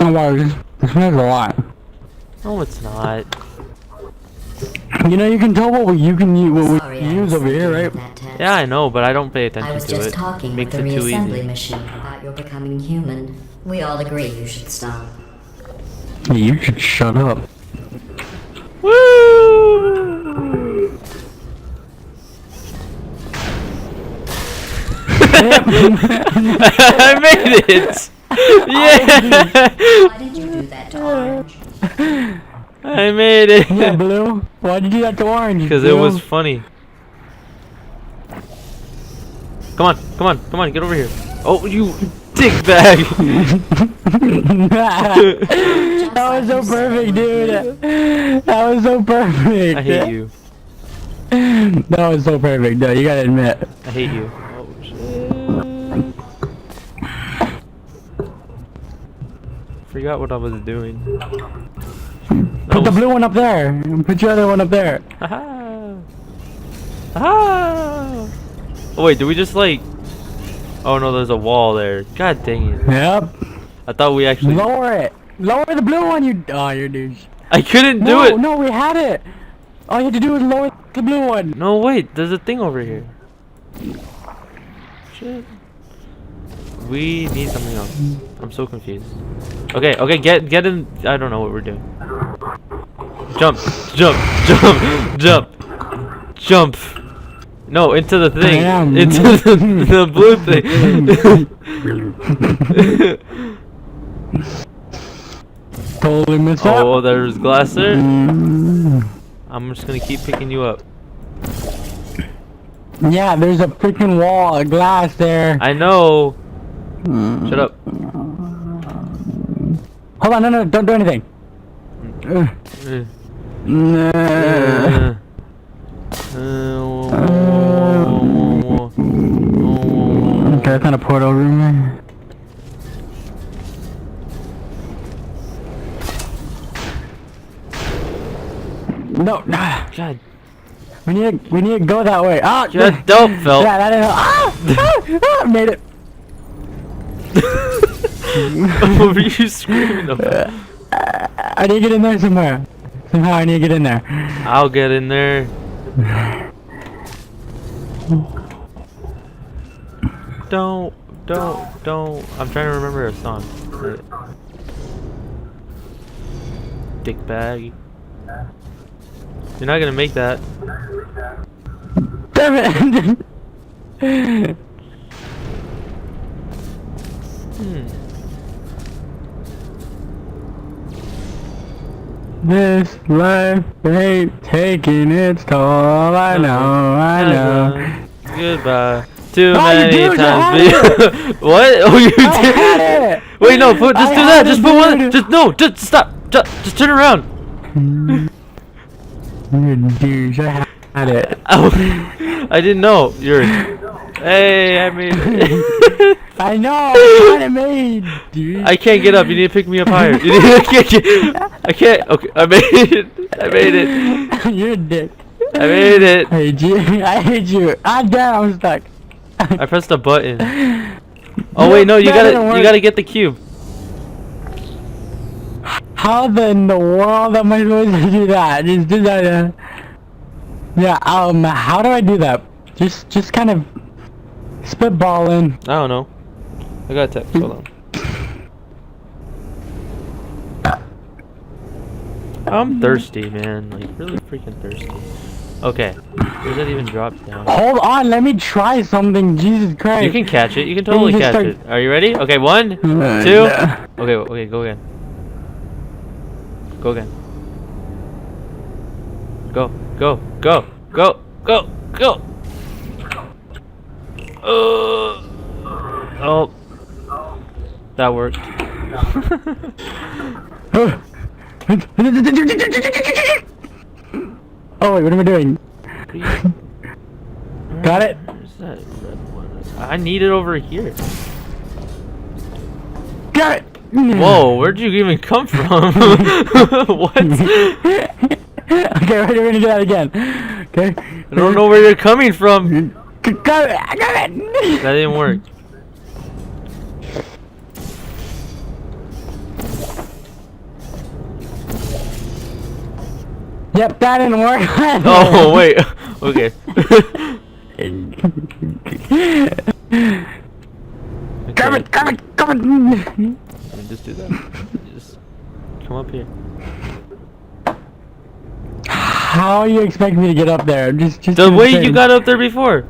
Oh wow, this smells a lot. No, it's not. You know, you can tell what we use Sorry, over here, right? Yeah, I know, but I don't pay I attention was to just it. talking Makes with the it too reassembly easy. machine about your becoming human. We all agree you should stop. Hey, you should shut up. Woo! I made it! Yeah! Why did you do that to Orange? I made Yeah, it! Blue. Why'd you do that to Orange? Because it Blue? was funny. Come on, come on, come on, get over here. Oh, you dick bag! That was so perfect, dude. That was so perfect. I hate you. That was so perfect, though. You gotta admit. I hate you. Oh, shit. Forgot what I was doing. Put the blue one up there. And put your other one up there. Aha! Aha! Oh wait, did we just like... Oh no, there's a wall there. God dang it. Yep. I thought we actually... Lower it. Lower the blue one, you... Oh, you're douche. I couldn't do No, it! no, we had it. All you had to do was lower the blue one. No, wait, there's a thing over here. Shit. We need something else. I'm so confused. Okay, okay, get in. I don't know what we're doing. Jump, jump, jump, jump, jump. No, into the thing. I am. Into the blue thing. Totally missed up. Oh, there's glass there. Mm. I'm just gonna keep picking you up. Yeah, there's a freaking wall of glass there. I know. Shut up. Hold on, no, don't do anything. Uh, Nah. Okay, that's not a portal room. No, nah. God. We need to go that way. Ah, Just don't, Phil. Yeah, that is. Made it. What were you screaming about? I need to get in there somewhere. Somehow I need to get in there. I'll get in there. Don't. I'm trying to remember a song. Dick bag. You're not gonna make that. Damn it! This life ain't taking its toll. I know. Goodbye. Too Oh, many you did, times. you had What? Oh, you I did. had it. Wait, no. Just I do had that. Just it, put one. dude. Just no. Just stop. Just turn around. You're a douche. I had it. Oh, I didn't know. You're. Hey, I made it. I know. I had it made, dude. I can't get up. You need to pick me up higher. You need I can't. Okay, I made it. I made it. You're a dick. I made it. I hate you. I hate you. Ah, damn, I'm stuck. I pressed a button. Oh wait, no. You That didn't work. gotta get the cube. How in the world am I supposed to do that? Just do that. Yeah. How do I do that? Just kind of spitballing. I don't know. I got a text. Hold on. I'm thirsty, man. Like really freaking thirsty. Okay. Where's that even drop down? Hold on, let me try something. Jesus Christ. You can catch it. You can totally just catch start- it. Are you ready? Okay, 1, 2. no. Okay, go again. Go again. Go. Oh. That worked. Oh wait, what am I doing? Got it? Where's that red one? I need it over here. Got it! Whoa, where'd you even come from? What? Okay, we're gonna do that again. Okay. I don't know where you're coming from. Got it! I got it! That didn't work. Yep, that didn't work. Oh wait. Okay. Come on, come on, come on. Just do that. Just come up here. How you expect me to get up there? Just The way insane. you got up there before.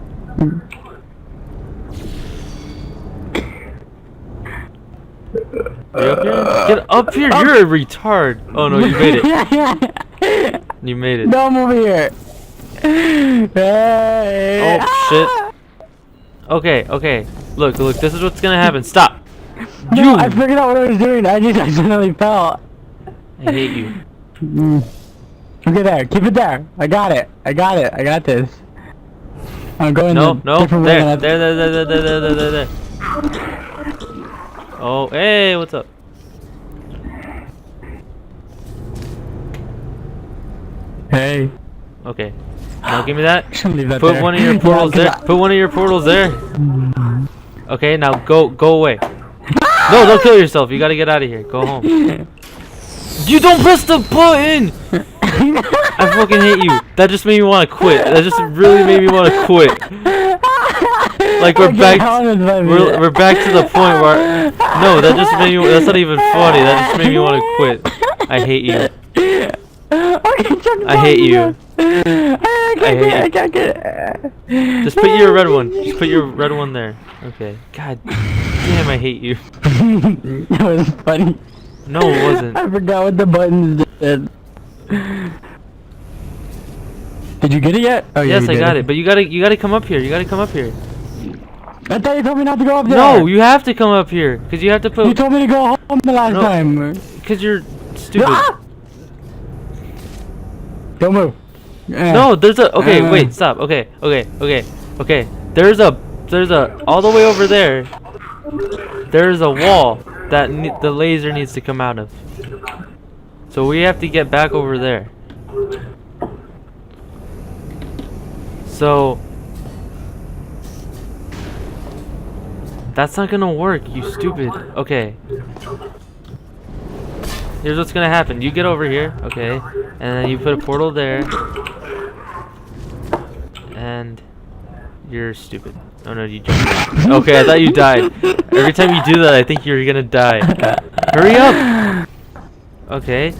Are you up here? Get up here! You're a retard. Oh no, you made it. You made it. No, I'm over here. Hey. Oh shit. Okay, okay. Look, look. This is what's gonna happen. Stop. No, I figured out what I was doing. I just accidentally fell. I hate you. Okay, there. Keep it there. I got it. I got it. I got this. I'm going. No, the no. different way There, than there. Oh, hey, what's up? Hey. Okay. Now give me that. Shouldn't leave that Put there. one of your Yeah, portals 'cause there. Put one of your portals there. Okay, now go away. No, don't kill yourself. You gotta get out of here. Go home. You don't press the button! I fucking hate you. That just made me want to quit. That just really made me want to quit. Like we're we're back to the point where no, that just made me. That's not even funny. That just made me want to quit. I hate you. I hate you. I can't get it. Just put your red one. Just put your red one there. Okay. God damn, I hate you. That was funny. No, it wasn't. I forgot what the buttons did. Did you get it yet? Oh, yeah, Yes, you I did got it. But you gotta come up here. You gotta come up here. I thought you told me not to go up there. No, you have to come up here. Cause you have to You put. told me to go home the last No. time. Cause you're stupid. Ah! Don't move. No, there's a. Okay, wait, stop. Okay. There's a all the way over there. There's a wall that the laser needs to come out of. So we have to get back over there. So that's not gonna work, you stupid. Okay. Here's what's gonna happen. You get over here, okay, and then you put a portal there. And you're stupid. Oh no, you jumped. Okay, I thought you died. Every time you do that, I think you're gonna die. Hurry up! Okay.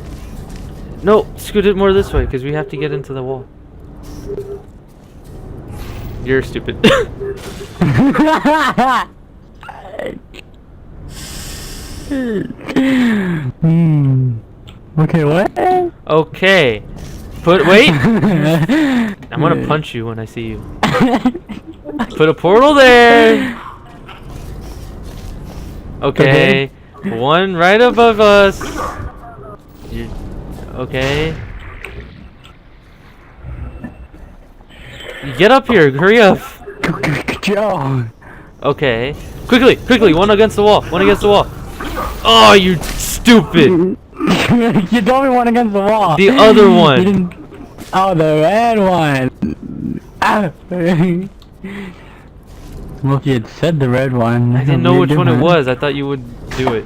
No, scoot it more this way, because we have to get into the wall. You're stupid. Okay, what? Okay. Wait! I'm gonna punch you when I see you. Put a portal there! Okay. One right above us. Okay. Get up here, hurry up. Joe. Okay. Quickly, one against the wall. Oh, you stupid. You told me one against the wall. The other You one. didn't- Oh, the red one. Ah. Well, if you had said the red one. I didn't know which one it was. I thought you would do it.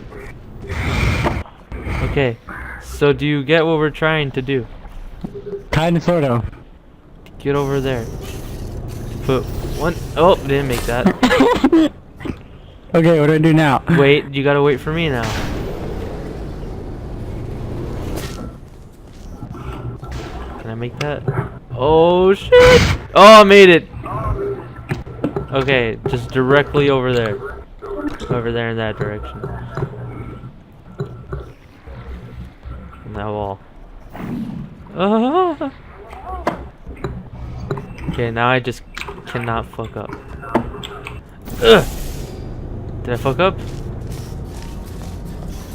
Okay. So do you get what we're trying to do? Kinda, sort of. Get over there. Put one. Oh, didn't make that. Okay, what do I do now? Wait, you gotta wait for me now. Can I make that? Oh shit! Oh, I made it! Okay, just directly over there. Over there in that direction. On that wall. Ah. Okay, now I just cannot fuck up. Ugh. Did I fuck up?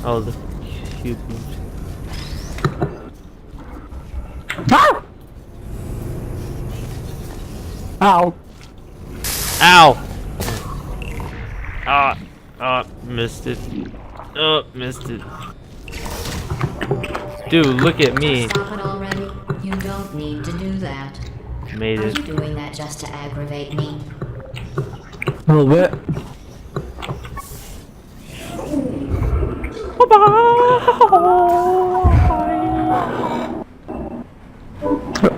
Oh, the cube moved. Ah! Ow. Ow! Missed it. Oh, missed it. Dude, look at me. Stop it already. You don't need to do that. Made Are it. you doing that just to aggravate me? A little bit.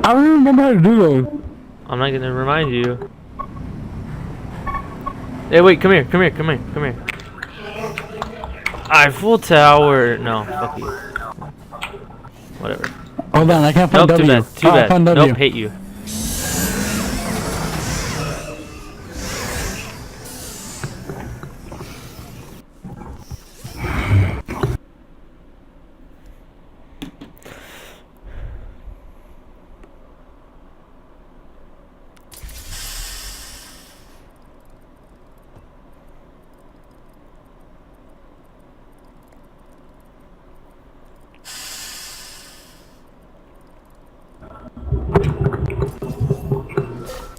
I don't remember how to do those. I'm not gonna remind you. Hey, wait, come here, come here, come here, come here. Eiffel Tower. No, fuck you. Whatever. Hold on, I can't find Nope, too W. bad, too Oh, I bad. found W. Nope, hate you.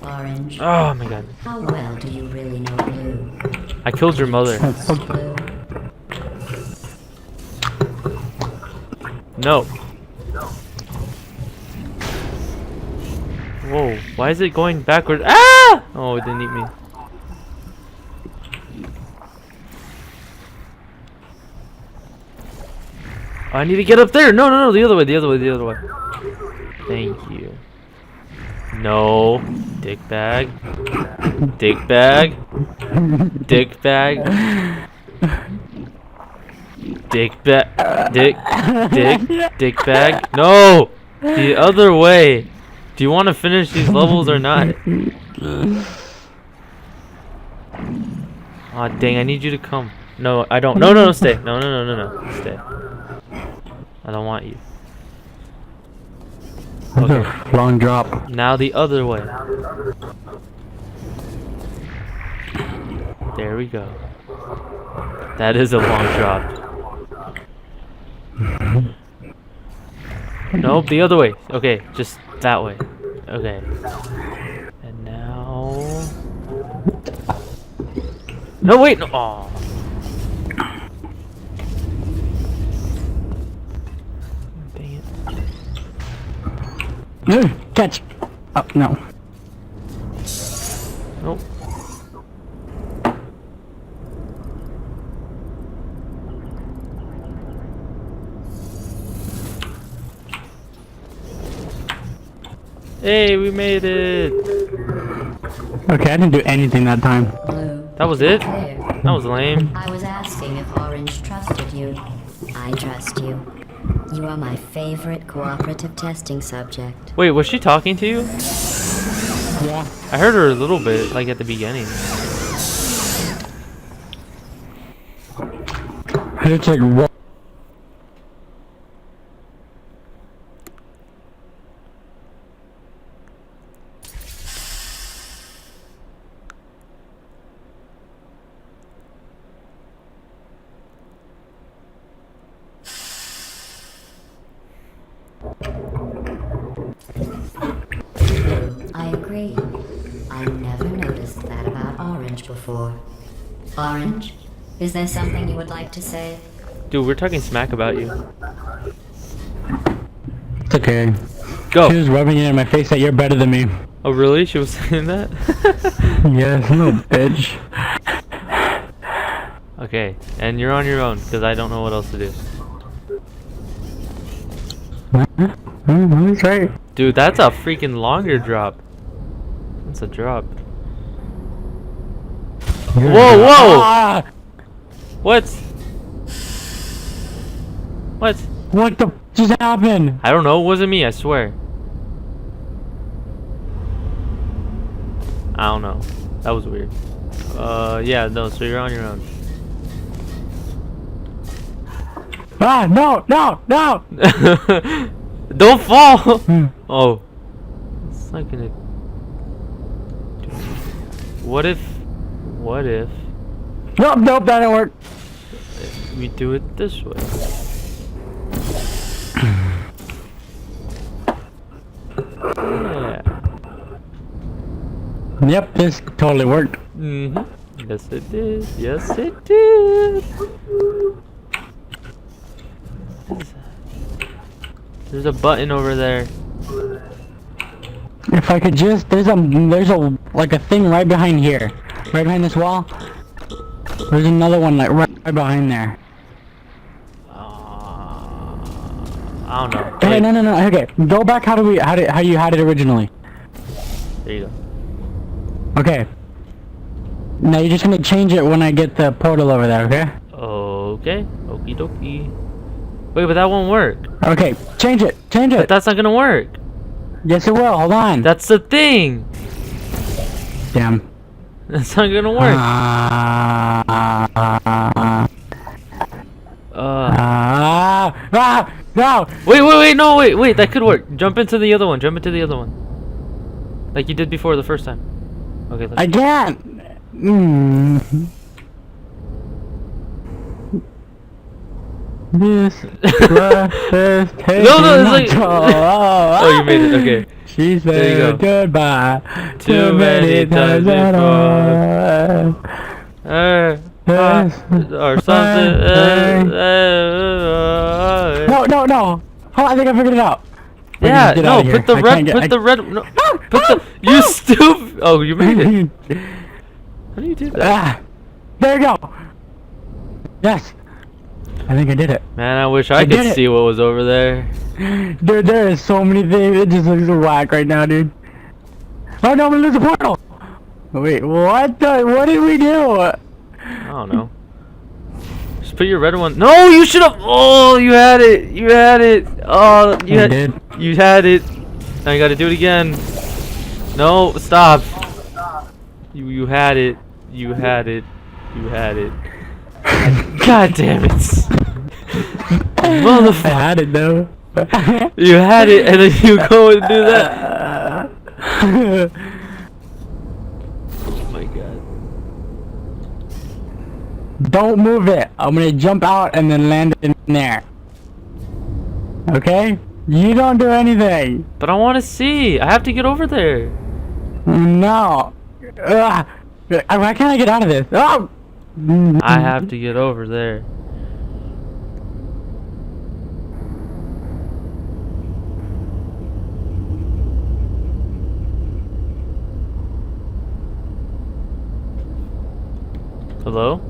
Orange. Oh my god. How well do you really know blue? I killed your mother. Blue. No. Whoa, why is it going backwards? Ah! Oh, it didn't eat me. Oh, I need to get up there. No, no, no, the other way, the other way, the other way. Thank you. No. Dick bag. Dick bag. Dick bag. Dick bag. Dick bag. No! The other way. Do you want to finish these levels or not? Aw, dang, I need you to come. No, I don't. No, no, no, stay. No, no, no, no, no. Stay. I don't want you. Okay. Long drop. Now the other way. There we go. That is a long drop. Nope, the other way. Okay, just that way. Okay. And now... No, wait! No. Aw. Dang it. Catch. Oh, no. Nope. Hey, we made it! Okay, I didn't do anything that time. Blue. That was it? Clear. That was lame. I was asking if Orange trusted you. I trust you. You are my favorite cooperative testing subject. Wait, was she talking to you? Yeah. I heard her a little bit, like at the beginning. It's like, what? I agree. I never noticed that about Orange before. Orange, is there something you would like to say? Dude, we're talking smack about you. It's okay. Go! She was rubbing it in my face that you're better than me. Oh, really? She was saying that? Yes, little bitch. Okay, and you're on your own, because I don't know what else to do. That's right. Dude, that's a freaking longer drop. That's a drop. Whoa, whoa! Ah! What? What? What the just happened? I don't know, it wasn't me, I swear. I don't know. That was weird. Yeah, no, so you're on your own. Ah, no, no, no! Don't fall! Oh. It's not gonna... What if... Nope, nope, that didn't work. we do it this way? Yeah. Yep, this totally worked. Mm-hmm. Yes, it did. Yes, it did. What is that? There's a button over there. If I could just, there's a like a thing right behind here, right behind this wall. There's another one like right behind there. I don't know. Hey, Wait, no. Okay, go back. How you had it originally? there you Okay. Now you're just gonna change it when I get the portal over there. Okay. go. Okay. Okie dokie. Wait, but that won't work. Okay. Change it. Change But it. that's not gonna work. Yes, it will. Hold on. That's the thing. Damn. That's not gonna work. No. Wait, no, wait, that could work. Jump into the other one. Jump into the other one. Like you did before the first time. Okay, let's I can't. This breath is taking no, it's my like- toll. Oh, you made it, okay. She There you said go. goodbye Too many times before. or something. No. Oh, I think I figured it out. Wait, Yeah, just get no, out of here. put the I red, can't get- put I- the red, no, put the, you stupid, oh, you made it. How do you do that? Ah, there you go. Yes. I think I did it. Man, I wish I I did could it. see what was over there. Dude, there is so many things. It just looks whack right now, dude. Oh no, I'm gonna lose the portal. Wait, what did we do? I don't know. Just put your red one. No, you should have. Oh, you had it. You had it. Oh, you I had. did. You had it. Now you got to do it again. No, stop. You had it. You had it. You had it. God damn it. I Motherfucker. had it though. You had it, and then you go and do that. Oh my god. Don't move it. I'm gonna jump out and then land in there. Okay? You don't do anything. But I want to see. I have to get over there. No. Ugh. Why can't I get out of this? Oh! I have to get over there. Hello?